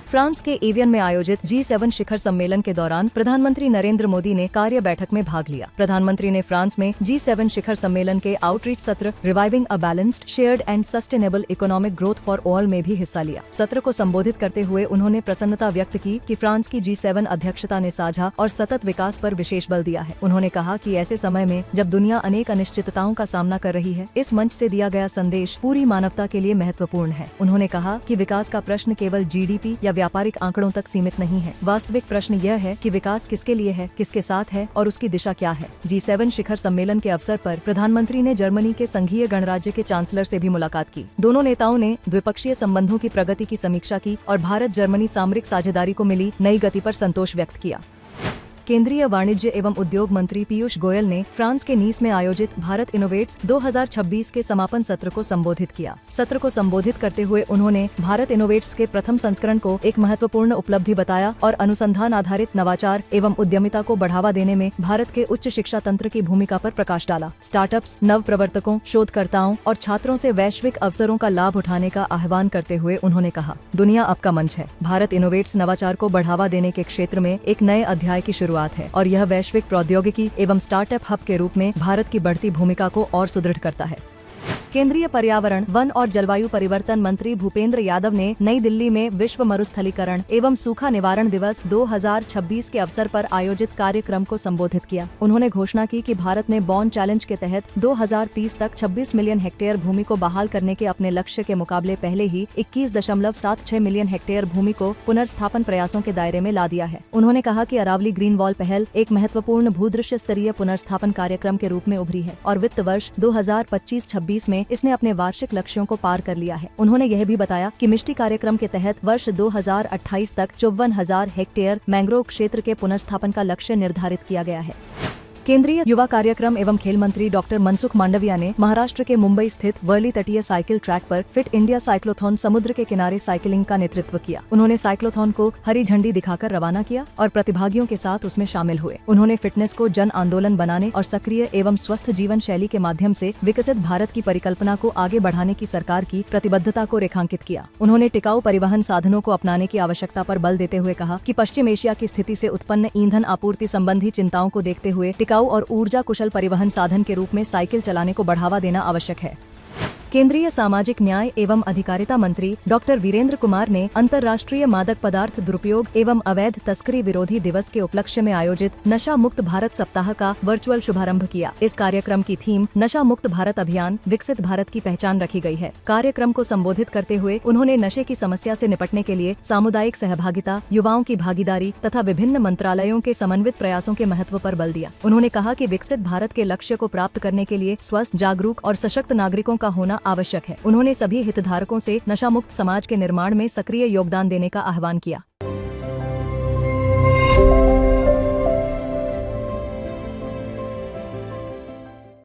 France के avian में आयोजित G7 शिखर सम्मेलन के दौरान प्रधानमंत्री नरेंद्र मोदी ने कार्य बैठक में भाग लिया। प्रधानमंत्री ने फ्रांस में G7 शिखर सम्मेलन के आउटरीच सत्र reviving a balanced, shared and sustainable economic growth for all में भी हिस्सा लिया। सत्र को संबोधित करते हुए उन्होंने प्रसन्नता व्यक्त की कि फ्रांस की G7 अध्यक्षता ने साझा और सतत विकास पर विशेष बल दिया है। उन्होंने कहा कि ऐसे समय में जब दुनिया अनेक अनिश्चितताओं का सामना कर रही है, इस मंच से दिया गया संदेश पूरी मानवता के लिए महत्वपूर्ण है। उन्होंने कहा कि विकास का प्रश्न केवल GDP या व्यापारिक आंकड़ों तक सीमित नहीं है। वास्तविक प्रश्न यह है कि विकास किसके लिए है, किसके साथ है और उसकी दिशा क्या है। G7 शिखर सम्मेलन के अवसर पर प्रधानमंत्री ने जर्मनी के संघीय गणराज्य के चांसलर से भी मुलाकात की। दोनों नेताओं ने द्विपक्षीय संबंधों की प्रगति की समीक्षा की और भारत जर्मनी सामरिक साझेदारी को मिली नई गति पर संतोष व्यक्त किया। केंद्रीय वाणिज्य एवं उद्योग मंत्री पीयूष गोयल ने फ्रांस के नीस में आयोजित भारत इनोवेट्स 2026 के समापन सत्र को संबोधित किया। सत्र को संबोधित करते हुए उन्होंने भारत इनोवेट्स के प्रथम संस्करण को एक महत्वपूर्ण उपलब्धि बताया और अनुसंधान आधारित नवाचार एवं उद्यमिता को बढ़ावा देने में भारत के उच्च शिक्षा तंत्र की भूमिका पर प्रकाश डाला। स्टार्टअप्स, नव प्रवर्तकों, शोधकर्ताओं और छात्रों से वैश्विक अवसरों का लाभ उठाने का आह्वान करते हुए उन्होंने कहा, दुनिया अब का मंच है। भारत इनोवेट्स नवाचार को बढ़ावा देने के क्षेत्र में एक नए अध्याय की शुरुआत है और यह वैश्विक प्रौद्योगिकी एवं स्टार्टअप हब के रूप में भारत की बढ़ती भूमिका को और सुदृढ़ करता है। केंद्रीय पर्यावरण, वन और जलवायु परिवर्तन मंत्री भूपेंद्र यादव ने नई दिल्ली में विश्व मरुस्थलीकरण एवं सूखा निवारण दिवस 2026 के अवसर पर आयोजित कार्यक्रम को संबोधित किया। उन्होंने घोषणा की कि भारत ने बॉर्न चैलेंज के तहत 2030 तक 26 मिलियन हेक्टेयर भूमि को बहाल करने के अपने लक्ष्य के मुकाबले पहले ही 21.76 मिलियन हेक्टेयर भूमि को पुनर्स्थापन प्रयासों के दायरे में ला दिया है। उन्होंने कहा कि अरावली ग्रीन वॉल पहल एक महत्वपूर्ण भूदृश्य स्तरीय पुनर्स्थापन कार्यक्रम के रूप में उभरी है और वित्त वर्ष 2025-26 में इसने अपने वार्षिक लक्ष्यों को पार कर लिया है। उन्होंने यह भी बताया कि मिष्टी कार्यक्रम के तहत वर्ष 2028 तक 54,000 हेक्टेयर मैंग्रोव क्षेत्र के पुनर्स्थापन का लक्ष्य निर्धारित किया गया है। केंद्रीय युवा कार्यक्रम एवं खेल मंत्री डॉक्टर मनसुख मांडविया ने महाराष्ट्र के मुंबई स्थित वर्ली तटीय साइकिल ट्रैक पर फिट इंडिया साइक्लोथॉन समुद्र के किनारे साइकिलिंग का नेतृत्व किया। उन्होंने साइक्लोथॉन को हरी झंडी दिखाकर रवाना किया और प्रतिभागियों के साथ उसमें शामिल हुए। उन्होंने फिटनेस को जन आंदोलन बनाने और सक्रिय एवं स्वस्थ जीवन शैली के माध्यम से विकसित भारत की परिकल्पना को आगे बढ़ाने की सरकार की प्रतिबद्धता को रेखांकित किया। उन्होंने टिकाऊ परिवहन साधनों को अपनाने की आवश्यकता पर बल देते हुए कहा कि पश्चिम एशिया की स्थिति से उत्पन्न ईंधन आपूर्ति संबंधी चिंताओं को देखते हुए टिकाऊ और ऊर्जा कुशल परिवहन साधन के रूप में साइकिल चलाने को बढ़ावा देना आवश्यक है। केंद्रीय सामाजिक न्याय एवं अधिकारिता मंत्री डॉक्टर वीरेंद्र कुमार ने अंतर्राष्ट्रीय मादक पदार्थ दुरुपयोग एवं अवैध तस्करी विरोधी दिवस के उपलक्ष्य में आयोजित नशा मुक्त भारत सप्ताह का वर्चुअल शुभारंभ किया। इस कार्यक्रम की थीम नशा मुक्त भारत अभियान, विकसित भारत की पहचान रखी गई है। कार्यक्रम को संबोधित करते हुए उन्होंने नशे की समस्या से निपटने के लिए सामुदायिक सहभागिता, युवाओं की भागीदारी तथा विभिन्न मंत्रालयों के समन्वित प्रयासों के महत्व पर बल दिया। उन्होंने कहा कि विकसित भारत के लक्ष्य को प्राप्त करने के लिए स्वस्थ, जागरूक और सशक्त नागरिकों का होना आवश्यक है। उन्होंने सभी हितधारकों से नशा मुक्त समाज के निर्माण में सक्रिय योगदान देने का आह्वान किया।